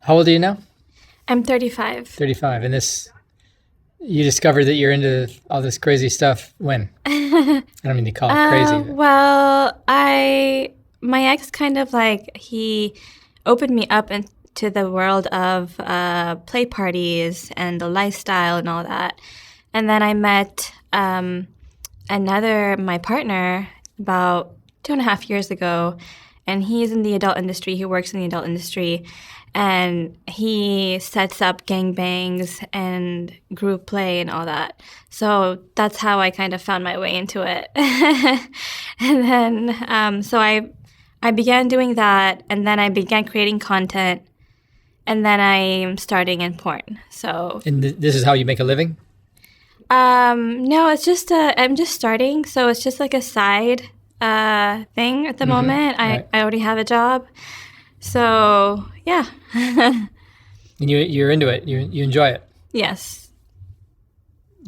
How old are you now? I'm 35. 35. And you discovered that you're into all this crazy stuff when? I don't mean to call it crazy. Well, my ex kind of like, he opened me up into the world of play parties and the lifestyle and all that. And then I met my partner about 2.5 years ago, and he's in the adult industry. He works in the adult industry, and he sets up gangbangs and group play and all that. So that's how I kind of found my way into it. And then, so I began doing that, and then I began creating content, and then I'm starting in porn. So. And this is how you make a living? No, it's just I'm just starting, so it's just like a side thing at the moment. Right. I already have a job, so yeah. And you're into it. You enjoy it. Yes.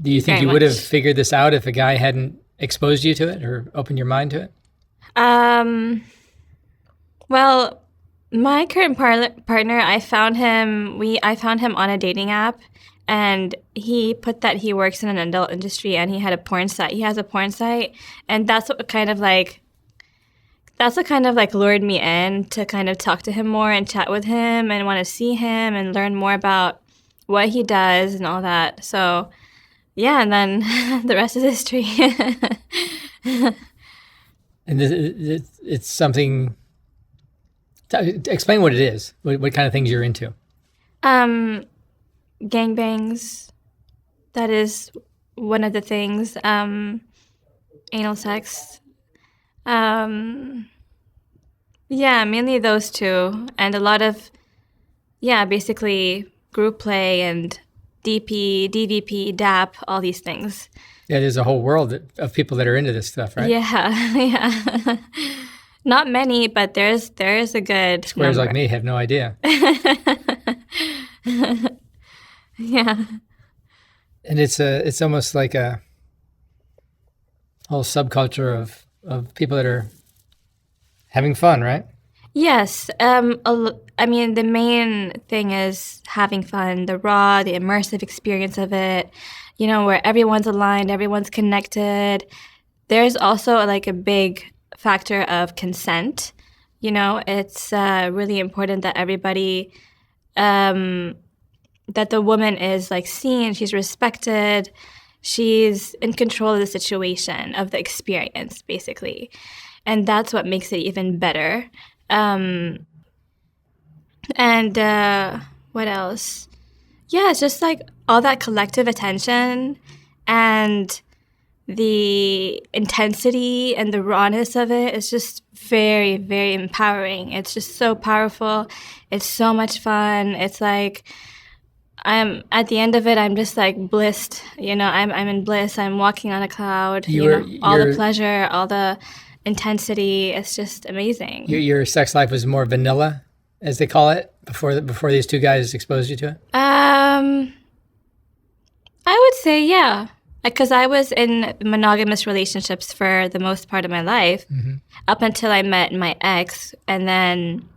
Do you think Very you would have much. figured this out if a guy hadn't exposed you to it or opened your mind to it? Well, my current partner, I found him on a dating app, and he put that he works in an adult industry, and he had a porn site. He has a porn site, and that's what kind of like lured me in to kind of talk to him more and chat with him and want to see him and learn more about what he does and all that. So, yeah, and then the rest is history. And it's something. Explain what it is. What kind of things you're into? Gangbangs. That is one of the things. Anal sex. Yeah, mainly those two. And a lot of, basically group play and DP, DVP, DAP, all these things. Yeah, there's a whole world of people that are into this stuff, right? Yeah, yeah. Not many, but there's a good Squares number. like me have no idea. Yeah. And it's almost like a whole subculture of people that are having fun, right? Yes. I mean, the main thing is having fun, the immersive experience of it, where everyone's aligned, everyone's connected. There's also like a big factor of consent. It's really important that everybody, that the woman is like seen, she's respected, she's in control of the situation, of the experience, basically. And that's what makes it even better. And what else? Yeah, it's just like all that collective attention and the intensity and the rawness of it is just very, very empowering. It's just so powerful. It's so much fun. It's like I'm at the end of it, I'm just like blissed. I'm in bliss. I'm walking on a cloud. All the pleasure, all the intensity. It's just amazing. Your sex life was more vanilla, as they call it, before these two guys exposed you to it? I would say, yeah. Because I was in monogamous relationships for the most part of my life, up until I met my ex, and then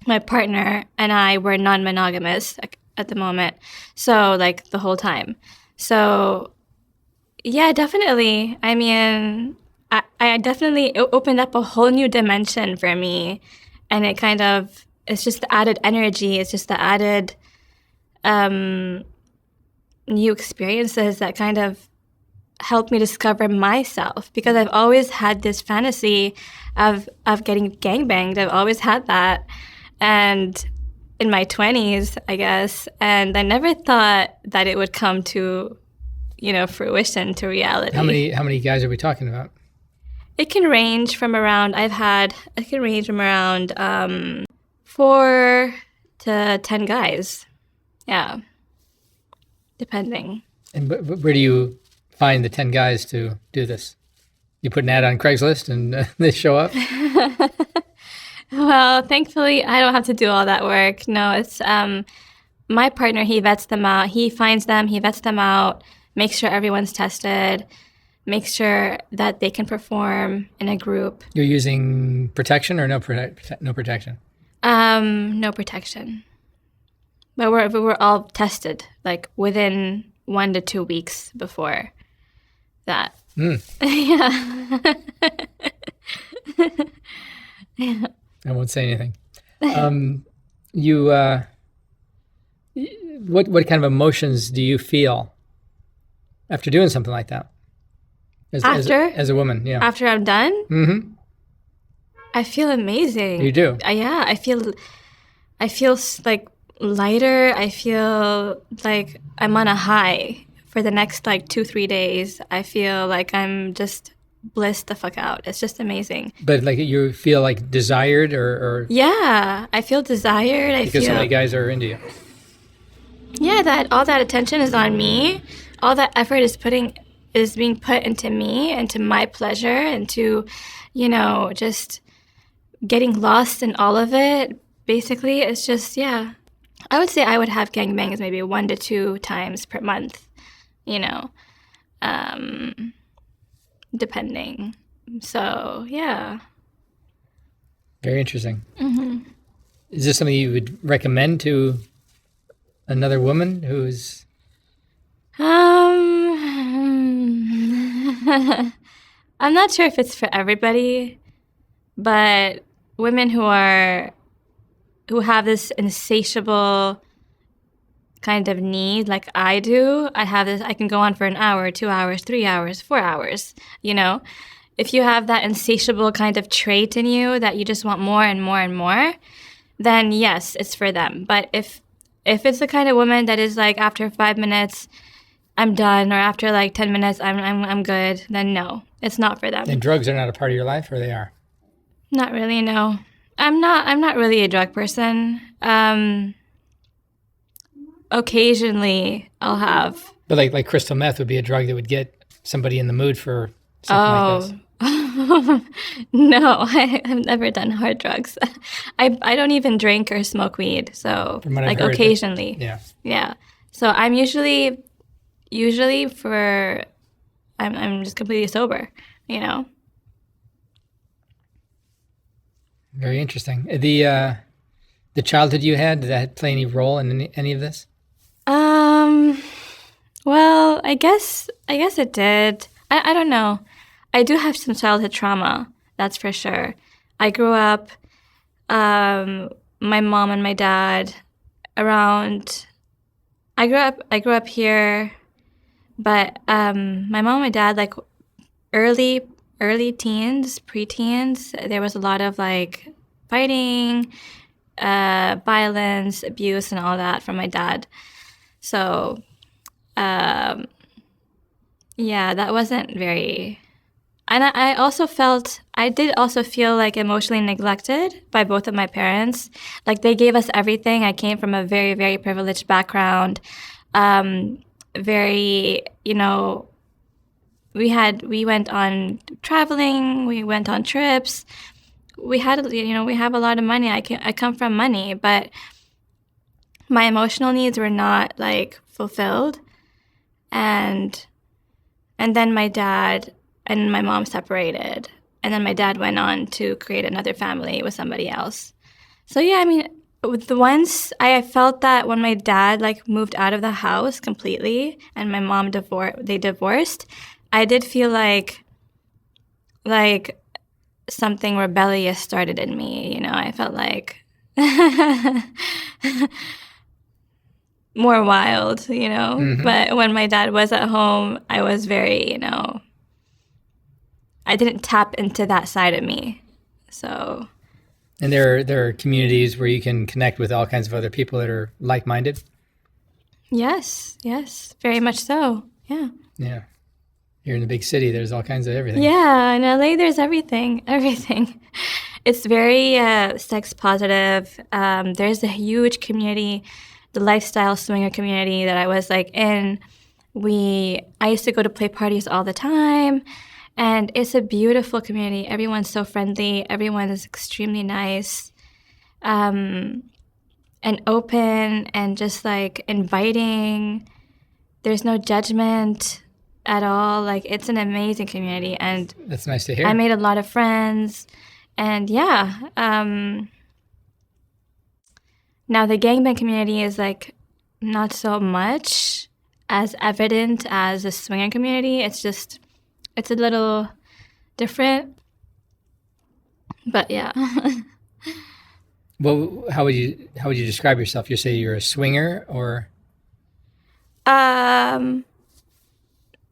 my partner and I were non-monogamous at the moment, so like the whole time. So yeah, definitely. I mean, I definitely, it opened up a whole new dimension for me, and it's just the added energy, it's just the added new experiences that kind of helped me discover myself, because I've always had this fantasy of getting gangbanged. I've always had that, and in my 20s, I guess, and I never thought that it would come to, fruition, to reality. How many guys are we talking about? It can range from around 4 to 10 guys. Yeah. Depending. And where do you find the 10 guys to do this? You put an ad on Craigslist and they show up? Well, thankfully, I don't have to do all that work. No, it's my partner. He vets them out. He finds them. He vets them out, makes sure everyone's tested, makes sure that they can perform in a group. You're using protection or no protection? No protection. But we're all tested like within 1 to 2 weeks before that. Yeah. I won't say anything. You, what kind of emotions do you feel after doing something like that? As a woman, yeah. After I'm done, Mm-hmm. I feel amazing. You do? Yeah, I feel like lighter. I feel like I'm on a high for the next like 2-3 days. I feel like I'm just blissed the fuck out. It's just amazing. But like you feel like desired or Yeah, I feel desired. because so many guys are into you. Yeah, that all that attention is on me. All that effort is being put into me, into my pleasure, into, just getting lost in all of it. Basically, it's just, yeah. I would say I would have gangbangs maybe 1 to 2 times per month, depending. So, yeah. Very interesting. Mm-hmm. Is this something you would recommend to another woman who's... I'm not sure if it's for everybody, but women who have this insatiable kind of need like I do, I can go on for an hour, 2 hours, 3 hours, 4 hours, If you have that insatiable kind of trait in you that you just want more and more and more, then yes, it's for them. But if it's the kind of woman that is like after 5 minutes, I'm done, or after like 10 minutes, I'm good, then no, it's not for them. And drugs are not a part of your life, or they are? Not really, no. I'm not really a drug person. Occasionally, I'll have. But like crystal meth would be a drug that would get somebody in the mood for something like this. No, I've never done hard drugs. I don't even drink or smoke weed, so like occasionally. Yeah. So I'm usually I'm just completely sober, Very interesting. The childhood you had, did that play any role in any of this? Well, I guess it did. I don't know. I do have some childhood trauma, that's for sure. I grew up, my mom and my dad I grew up here, but my mom and my dad, like early teens, preteens, there was a lot of like fighting, violence, abuse, and all that from my dad. So, yeah, that wasn't very. And I did also feel like emotionally neglected by both of my parents. Like they gave us everything. I came from a very, very privileged background. Very, we went on traveling, we went on trips. We have a lot of money. I come from money, but my emotional needs were not like fulfilled. And then my dad and my mom separated. And then my dad went on to create another family with somebody else. So yeah, I mean, once I felt that when my dad like moved out of the house completely and my mom divorced, I did feel like something rebellious started in me, I felt like more wild, Mm-hmm. But when my dad was at home, I was very, I didn't tap into that side of me. So. And there are communities where you can connect with all kinds of other people that are like-minded? Yes, very much so, yeah. Yeah. You're in a big city, there's all kinds of everything. Yeah, in LA there's everything. It's very sex positive. There's a huge community, the lifestyle swinger community that I was like in. I used to go to play parties all the time. And it's a beautiful community. Everyone's so friendly. Everyone is extremely nice, and open, and just like inviting. There's no judgment at all. Like it's an amazing community, and that's nice to hear. I made a lot of friends, and yeah, Now, the gangbang community is like not so much as evident as the swinger community. It's a little different. But yeah. Well, how would you describe yourself? You say you're a swinger, or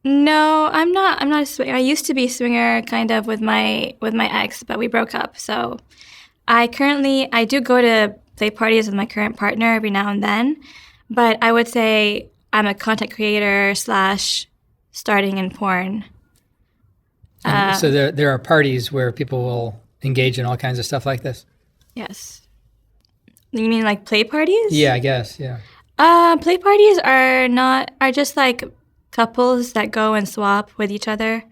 No, I'm not a swinger. I used to be a swinger kind of with my ex, but we broke up. So I do go to play parties with my current partner every now and then, but I would say I'm a content creator / starting in porn. so there are parties where people will engage in all kinds of stuff like this? Yes. You mean like play parties? Yeah, I guess, yeah. Play parties are just like couples that go and swap with each other.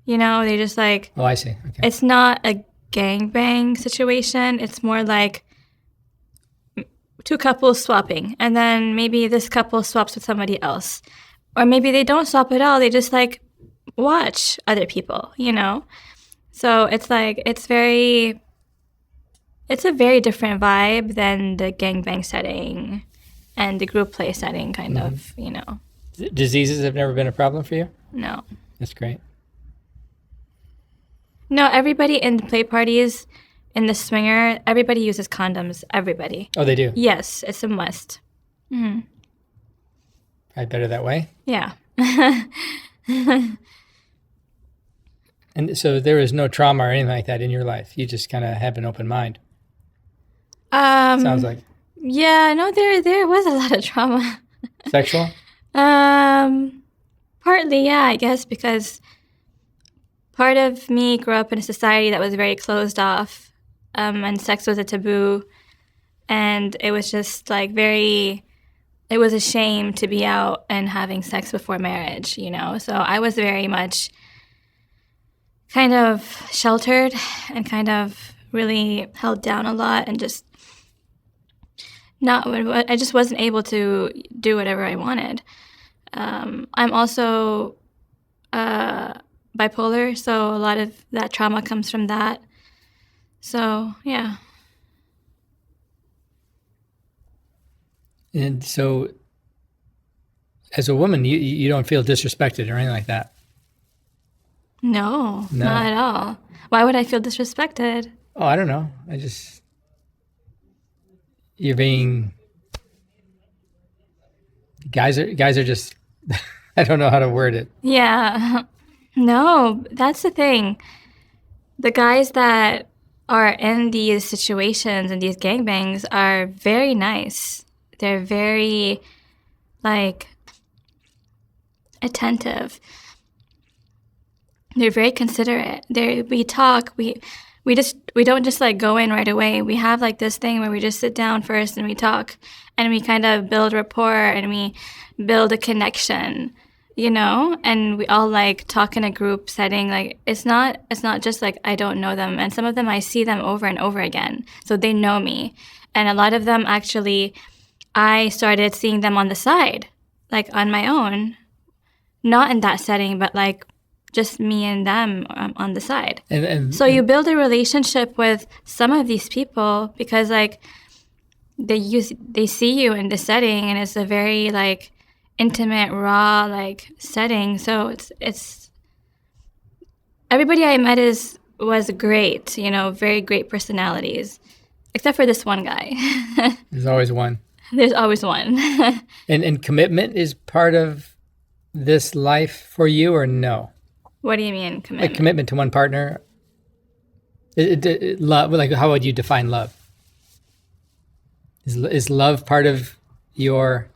You know, they just like... Oh, I see. Okay. It's not a gangbang situation. It's more like two couples swapping, and then maybe this couple swaps with somebody else. Or maybe they don't swap at all. They just like watch other people, you know? So it's like, it's a very different vibe than the gangbang setting and the group play setting kind of, you know. Diseases have never been a problem for you? No. That's great. No, everybody in the play parties, in the swinger, everybody uses condoms. Everybody. Oh, they do? Yes, it's a must. Probably better that way. Yeah. And so there was no trauma or anything like that in your life. You just kind of have an open mind. Sounds like. Yeah, no, there was a lot of trauma. Sexual? Partly, yeah, I guess, because part of me grew up in a society that was very closed off, and sex was a taboo, and it was just like it was a shame to be out and having sex before marriage, you know? So I was very much kind of sheltered and kind of really held down a lot, and I just wasn't able to do whatever I wanted. I'm also bipolar, so a lot of that trauma comes from that. So, yeah. And so as a woman, you don't feel disrespected or anything like that? No, not at all. Why would I feel disrespected? Oh, I don't know. You're being... Guys are just... I don't know how to word it. Yeah. No, that's the thing. The guys that are in these situations and these gangbangs are very nice. They're very, like, attentive. They're very considerate. We talk. We don't just like go in right away. We have like this thing where we just sit down first and we talk, and we kind of build rapport and we build a connection, you know. And we all like talk in a group setting. Like it's not just like I don't know them, and some of them I see them over and over again, so they know me. And a lot of them actually, I started seeing them on the side, like on my own, not in that setting, but like just me and them on the side. And so you build a relationship with some of these people because like they see you in the setting, and it's a very like intimate, raw like setting. So it's everybody I met was great, you know, very great personalities, except for this one guy. There's always one. There's always one. And commitment is part of this life for you, or no? What do you mean commitment? Like commitment to one partner? Love, like how would you define love? Is love part of your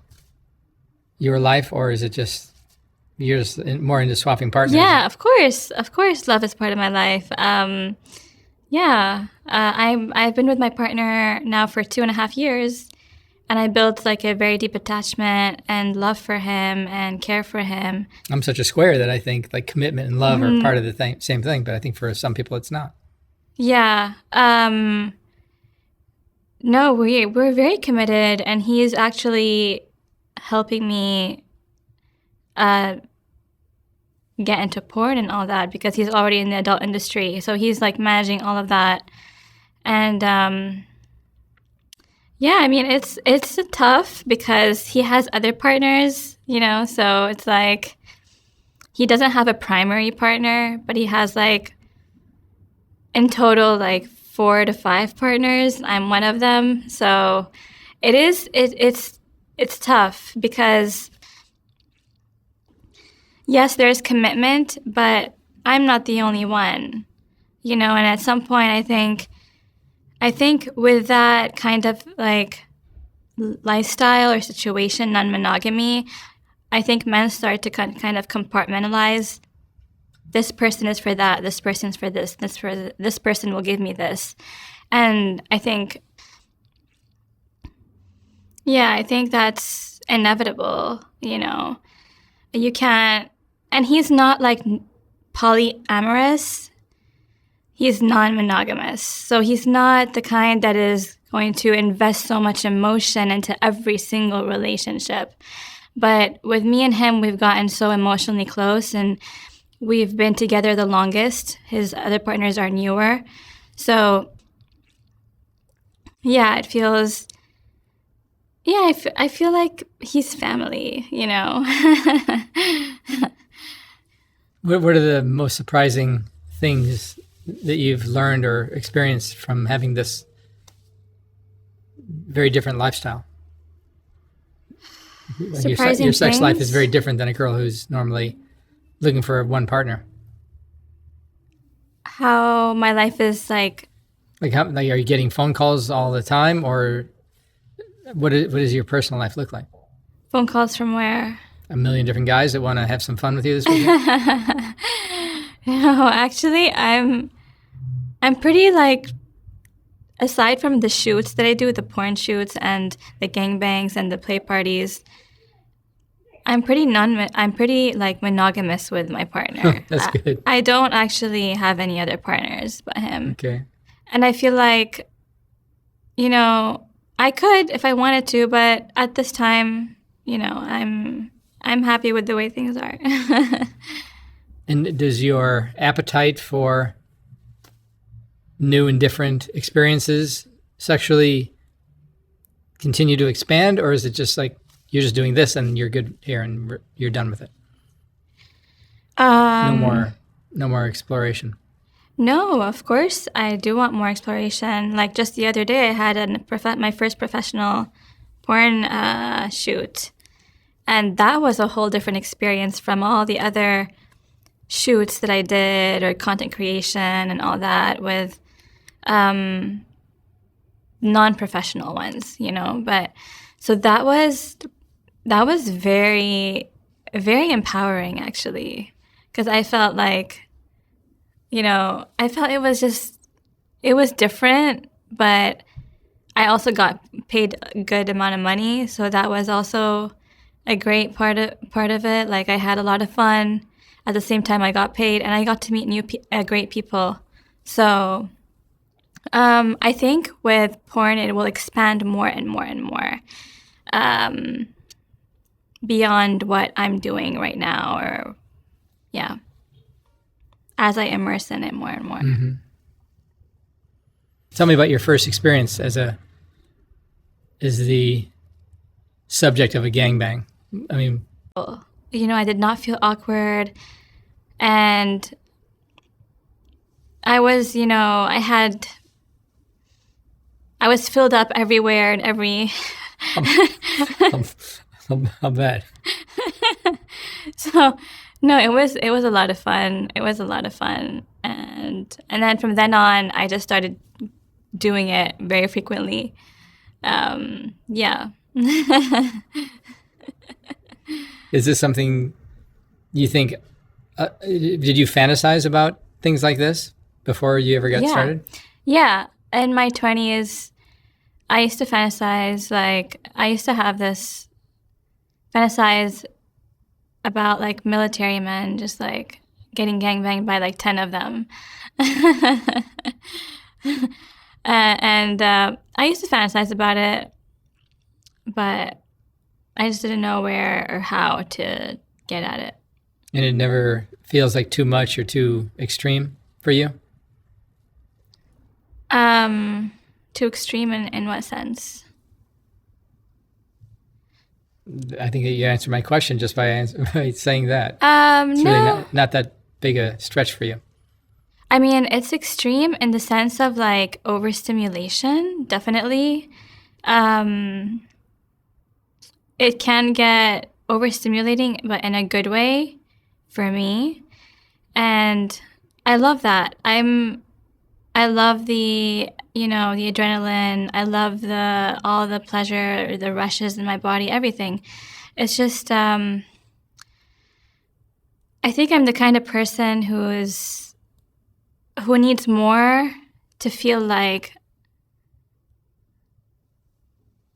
life, or is it just you're just more into swapping partners? Yeah, of course, love is part of my life. I've been with my partner now for 2.5 years, and I built like a very deep attachment and love for him and care for him. I'm such a square that I think like commitment and love are part of the same thing, but I think for some people it's not. Yeah. No, we're very committed, and he's actually helping me get into porn and all that because he's already in the adult industry. So he's like managing all of that. And Yeah, I mean, it's tough because he has other partners, so it's like he doesn't have a primary partner, but he has like in total like 4 to 5 partners. I'm one of them. So it's tough because yes, there's commitment, but I'm not the only one. And at some point I think with that kind of like lifestyle or situation, non-monogamy, I think men start to kind of compartmentalize. This person is for that. This person's for this. This person will give me this, and I think that's inevitable. You can't, and he's not like polyamorous. He's non-monogamous. So he's not the kind that is going to invest so much emotion into every single relationship. But with me and him, we've gotten so emotionally close and we've been together the longest. His other partners are newer. So yeah, it feels, I feel like he's family, What are the most surprising things that you've learned or experienced from having this very different lifestyle? Like Surprising your sex life is things? very different than a girl who's normally looking for one partner. How my life is like, Like, are you getting phone calls all the time, or what does your personal life look like? phone calls from where? A million different guys that want to have some fun with you this weekend? No, actually, I'm pretty like, aside from the shoots that I do, the porn shoots and the gangbangs and the play parties, I'm pretty like monogamous with my partner. That's good. I don't actually have any other partners but him. Okay. And I feel like, I could if I wanted to, but at this time, I'm happy with the way things are. And does your appetite for new and different experiences sexually continue to expand, or is it just like you're just doing this and you're good here and you're done with it? No more exploration. No, of course I do want more exploration. Like just the other day, I had my first professional porn shoot, and that was a whole different experience from all the other shoots that I did or content creation and all that with non-professional ones, But so that was very, very empowering actually, because I felt like, I felt it was different, but I also got paid a good amount of money, so that was also a great part of it. Like I had a lot of fun. At the same time, I got paid, and I got to meet great people. So I think with porn, it will expand more and more and more beyond what I'm doing right now, or as I immerse in it more and more. Mm-hmm. Tell me about your first experience as the subject of a gangbang. I mean, I did not feel awkward, and I was, I was filled up everywhere and every. I'll bet. So, no, it was a lot of fun. It was a lot of fun, and then from then on, I just started doing it very frequently. Yeah. Is this something you think? Did you fantasize about things like this before you ever got started? Yeah. In my 20s, I used to fantasize, like, I used to have this fantasize about, like, military men just, like, getting gangbanged by, like, 10 of them. And I used to fantasize about it, but I just didn't know where or how to get at it. And it never feels like too much or too extreme for you? Too extreme in what sense? I think that you answered my question just by saying that. It's No. really not that big a stretch for you. I mean, it's extreme in the sense of like overstimulation, definitely. It can get overstimulating, but in a good way for me. And I love that. I love the, the adrenaline. I love all the pleasure, the rushes in my body, everything. It's just, I think I'm the kind of person who needs more to feel like,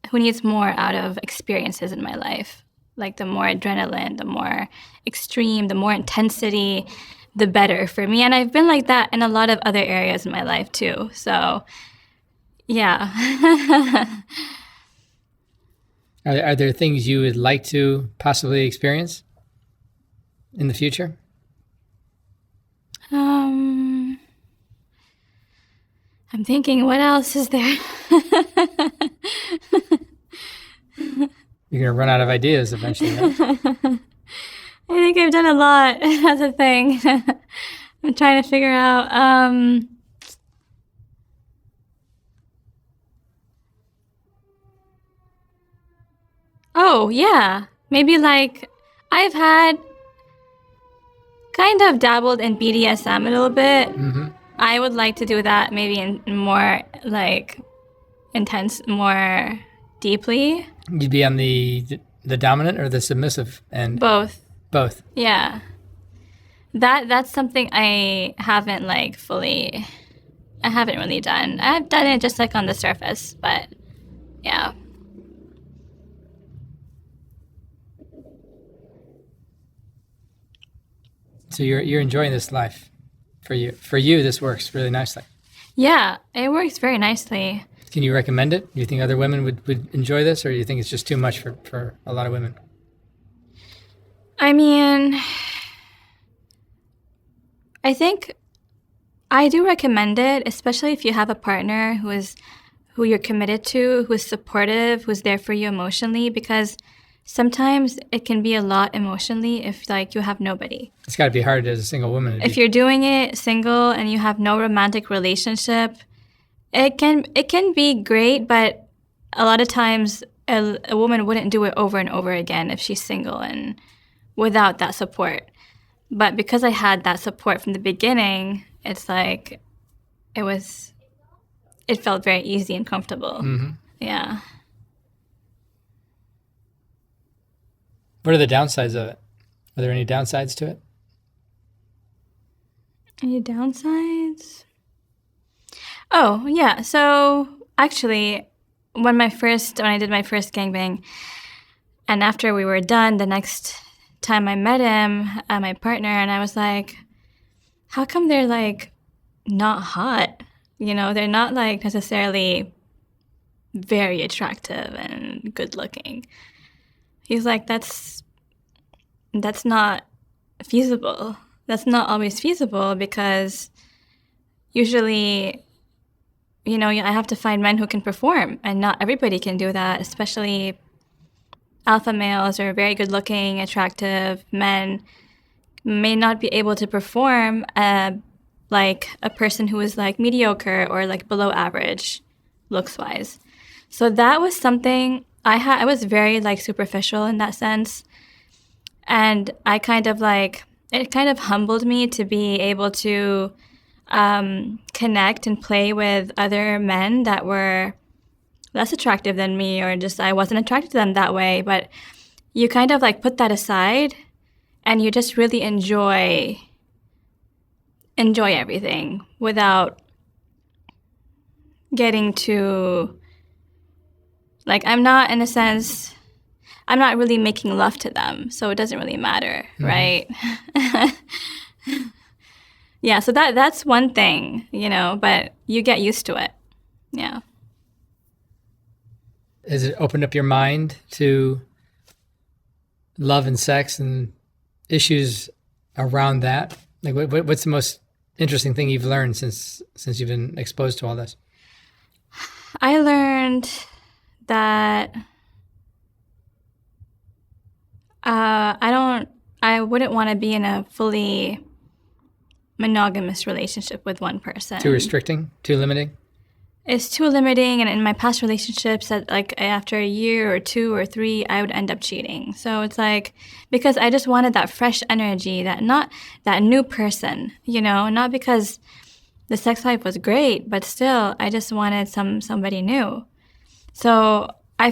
who needs more out of experiences in my life. Like the more adrenaline, the more extreme, the more intensity, the better for me. And I've been like that in a lot of other areas in my life too. So, yeah. Are there things you would like to possibly experience in the future? I'm thinking, what else is there? You're going to run out of ideas eventually, right? I think I've done a lot. That's a thing. I'm trying to figure out. Oh, yeah. Maybe like I've had kind of dabbled in BDSM a little bit. Mm-hmm. I would like to do that maybe in more like intense, more deeply. You'd be on the dominant or the submissive end? Both. Both. Yeah. That's something I haven't really done. I've done it just like on the surface, but yeah. So you're enjoying this life. For you, this works really nicely. Yeah, it works very nicely. Can you recommend it? Do you think other women would enjoy this, or do you think it's just too much for a lot of women? I mean, I think I do recommend it, especially if you have a partner who you're committed to, who is supportive, who's there for you emotionally, because sometimes it can be a lot emotionally if like you have nobody. It's got to be hard as a single woman. If you're doing it single and you have no romantic relationship, it can be great, but a lot of times a woman wouldn't do it over and over again if she's single and without that support. But because I had that support from the beginning, it's like it felt very easy and comfortable. Mm-hmm. Yeah. What are the downsides of it? Are there any downsides to it? Any downsides? Oh, yeah. So actually, when I did my first gangbang, and after we were done, the next time I met him, my partner, and I was like, how come they're like not hot? They're not like necessarily very attractive and good looking. He's like, that's not feasible. That's not always feasible because usually, I have to find men who can perform, and not everybody can do that, especially alpha males or very good looking, attractive men may not be able to perform like a person who is like mediocre or like below average looks wise. So that was something I was very like superficial in that sense. And it kind of humbled me to be able to connect and play with other men that were less attractive than me, or just I wasn't attracted to them that way. But you kind of like put that aside and you just really enjoy everything without getting to, like, I'm not really making love to them, so it doesn't really matter, mm-hmm. right? Yeah, so that's one thing, but you get used to it. Yeah. Has it opened up your mind to love and sex and issues around that? Like, what's the most interesting thing you've learned since you've been exposed to all this? I learned that I wouldn't want to be in a fully monogamous relationship with one person. Too restricting? Too limiting? It's too limiting, and in my past relationships, that like after a year or 2 or 3, I would end up cheating. So it's like, because I just wanted that fresh energy, not that new person, not because the sex life was great, but still, I just wanted somebody new. So